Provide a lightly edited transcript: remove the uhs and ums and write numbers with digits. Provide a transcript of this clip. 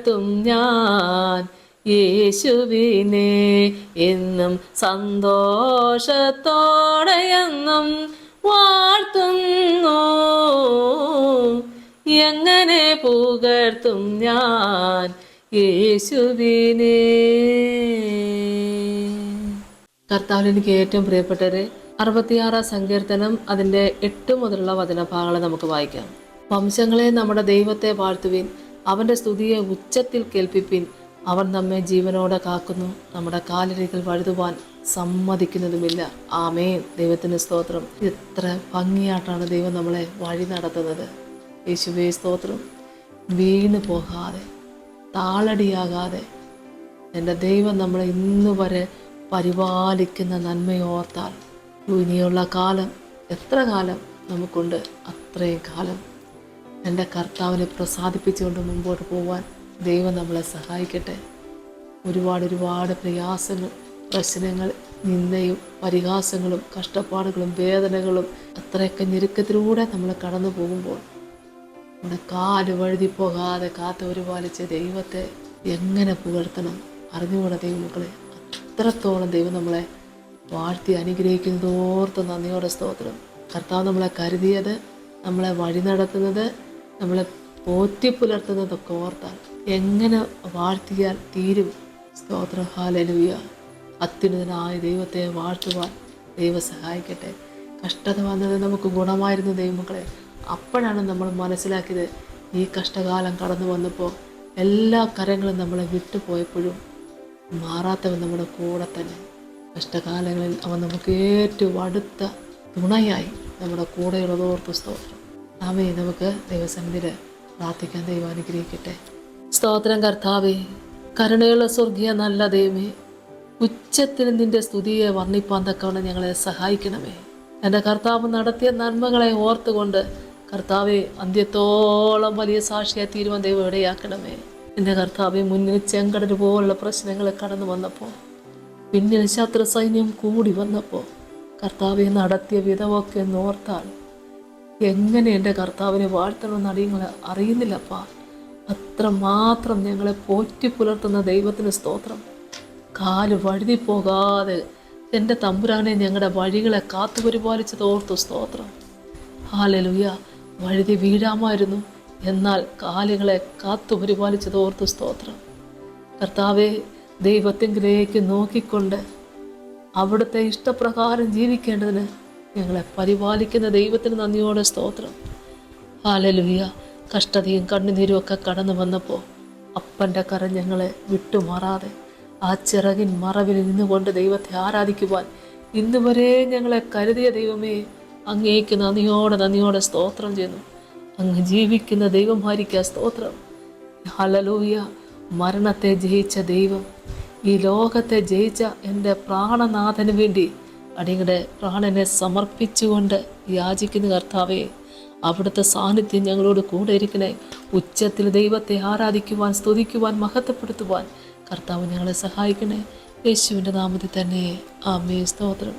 പുകഴ്ത്തും ഞാൻ യേശുവിനെ എന്നും സന്തോഷത്തോടെയെന്നും വാഴ്ത്തുന്നു. എങ്ങനെ പുകഴ്ത്തും ഞാൻ യേശുവിനെ. കർത്താവിൽ എനിക്ക് ഏറ്റവും പ്രിയപ്പെട്ടവരെ, 66 സങ്കീർത്തനം അതിൻ്റെ 8 മുതലുള്ള വചനഭാഗങ്ങൾ നമുക്ക് വായിക്കാം. വംശങ്ങളെ നമ്മുടെ ദൈവത്തെ വാഴ്ത്തുവിൻ, അവൻ്റെ സ്തുതിയെ ഉച്ചത്തിൽ കേൾപ്പിപ്പിൻ. അവൻ നമ്മെ ജീവനോടെ കാക്കുന്നു, നമ്മുടെ കാലടികൾ വഴുതുവാൻ സമ്മതിക്കുന്നതുമില്ല. ആമേൻ. ദൈവത്തിന് സ്തോത്രം. എത്ര ഭംഗിയായിട്ടാണ് ദൈവം നമ്മളെ വഴി നടത്തുന്നത്. യേശുവേ സ്തോത്രം. വീണു പോകാതെ, താളടിയാകാതെ എൻ്റെ ദൈവം നമ്മളെ ഇന്നു വരെ പരിപാലിക്കുന്ന നന്മയോർത്താൽ ഇനിയുള്ള കാലം, എത്ര കാലം നമുക്കുണ്ട്, അത്രയും കാലം എൻ്റെ കർത്താവിനെ പ്രസാദിപ്പിച്ചുകൊണ്ട് മുമ്പോട്ട് പോകാൻ ദൈവം നമ്മളെ സഹായിക്കട്ടെ. ഒരുപാട് പ്രയാസങ്ങൾ, പ്രശ്നങ്ങൾ, നിന്ദയും പരിഹാസങ്ങളും കഷ്ടപ്പാടുകളും വേദനകളും അത്രയൊക്കെ ഞെരുക്കത്തിലൂടെ നമ്മൾ കടന്നു പോകുമ്പോൾ നമ്മുടെ കാല് വഴുതി പോകാതെ കാത്ത് പരിപാലിച്ച ദൈവത്തെ എങ്ങനെ പുകഴ്ത്തണം അറിഞ്ഞുകൂടെ ദൈവമക്കളെ. അത്രത്തോളം ദൈവം നമ്മളെ വാഴ്ത്തി അനുഗ്രഹിക്കുന്നത് ഓർത്ത് നന്ദിയോടെ സ്തോത്രം. കർത്താവ് നമ്മളെ കരുതിയത്, നമ്മളെ വഴി നടത്തുന്നത്, നമ്മളെ പോറ്റി പുലർത്തുന്നതൊക്കെ ഓർത്താൽ എങ്ങനെ വാഴ്ത്തിയാൽ തീരും. സ്തോത്രം. ഹല്ലേലൂയ. അത്യുന്നതനായ ദൈവത്തെ വാഴ്ത്തുവാൻ ദൈവം സഹായിക്കട്ടെ. കഷ്ടത വന്നത് നമുക്ക് ഗുണമായിരുന്നു ദൈവമക്കളെ. അപ്പോഴാണ് നമ്മൾ മനസ്സിലാക്കിയത്, ഈ കഷ്ടകാലം കടന്നു വന്നപ്പോൾ എല്ലാ കരങ്ങളും നമ്മളെ വിട്ടുപോയപ്പോഴും മാറാത്തവൻ നമ്മുടെ കൂടെ തന്നെ. കഷ്ടകാലങ്ങളിൽ അവൻ നമുക്ക് ഏറ്റവും അടുത്ത തുണയായി നമ്മുടെ കൂടെയുള്ളതോർത്ത് സ്തോത്രം. ആമേ. നമുക്ക് ദൈവസന്നിധിയിൽ പ്രാർത്ഥിക്കാൻ. ദൈവം അനുഗ്രഹിക്കട്ടെ. സ്തോത്രം. കർത്താവേ, കരുണയുള്ള സ്വർഗീയ നല്ല ദൈവമേ, ഉച്ചത്തിൽ നിന്റെ സ്തുതിയെ വർണ്ണിപ്പാൻ തക്കവണ്ണം ഞങ്ങളെ സഹായിക്കണമേ. എൻ്റെ കർത്താവ് നടത്തിയ നന്മകളെ ഓർത്തുകൊണ്ട് കർത്താവെ അന്ത്യത്തോളം വലിയ സാക്ഷിയായി തീരുവാൻ ദൈവം ഇടയാക്കണമേ. എൻ്റെ കർത്താവെ, മുന്നിൽ ചെങ്കടൽ പോലുള്ള പ്രശ്നങ്ങൾ കടന്നു വന്നപ്പോൾ, പിന്നിൽ ശത്രു സൈന്യം കൂടി വന്നപ്പോൾ കർത്താവെ നടത്തിയ വിധമൊക്കെ ഓർത്താൽ എങ്ങനെ എൻ്റെ കർത്താവിനെ വാഴ്ത്തണമെന്ന് അടിയങ്ങൾ അറിയുന്നില്ലപ്പാ. അത്രമാത്രം ഞങ്ങളെ പോറ്റി പുലർത്തുന്ന ദൈവത്തിന് സ്തോത്രം. കാല് വഴുതി പോകാതെ എൻ്റെ തമ്പുരാനെ ഞങ്ങളുടെ വഴികളെ കാത്തു പരിപാലിച്ചത് ഓർത്തു സ്തോത്രം. ഹല്ലേലൂയ. വഴുതി വീഴാമായിരുന്നു, എന്നാൽ കാലുകളെ കാത്തു പരിപാലിച്ചത് ഓർത്തു സ്തോത്രം. കർത്താവെ, ദൈവത്തിങ്കിലേക്ക് നോക്കിക്കൊണ്ട് അവിടുത്തെ ഇഷ്ടപ്രകാരം ജീവിക്കേണ്ടതിന് ഞങ്ങളെ പരിപാലിക്കുന്ന ദൈവത്തിന് നന്ദിയോടെ സ്തോത്രം. ഹല്ലേലൂയ. കഷ്ടതയും കണ്ണുനീരും ഒക്കെ കടന്നു വന്നപ്പോൾ അപ്പൻ്റെ കരം ഞങ്ങളെ വിട്ടുമാറാതെ ആ ചിറകിൻ മറവിൽ നിന്നുകൊണ്ട് ദൈവത്തെ ആരാധിക്കുവാൻ ഇന്നുവരെ ഞങ്ങളെ കരുതിയ ദൈവമേ, അങ്ങേക്ക് നന്ദിയോടെ സ്തോത്രം ചെയ്യുന്നു. അങ്ങ് ജീവിക്കുന്ന ദൈവമായിരിക്കുക സ്തോത്രം. ഹല്ലേലൂയ. മരണത്തെ ജയിച്ച ദൈവം, ഈ ലോകത്തെ ജയിച്ച എൻ്റെ പ്രാണനാഥന് വേണ്ടി അടിയങ്ങളുടെ പ്രാണനെ സമർപ്പിച്ചുകൊണ്ട് യാചിക്കുന്ന കർത്താവേ, അവിടുത്തെ സാന്നിധ്യം ഞങ്ങളോട് കൂടെ ഇരിക്കണേ. ഉച്ചത്തിൽ ദൈവത്തെ ആരാധിക്കുവാൻ, സ്തുതിക്കുവാൻ, മഹത്വപ്പെടുത്തുവാൻ കർത്താവ് ഞങ്ങളെ സഹായിക്കണേ. യേശുവിൻ്റെ നാമത്തിൽ തന്നെ. ആമേൻ. സ്തോത്രം.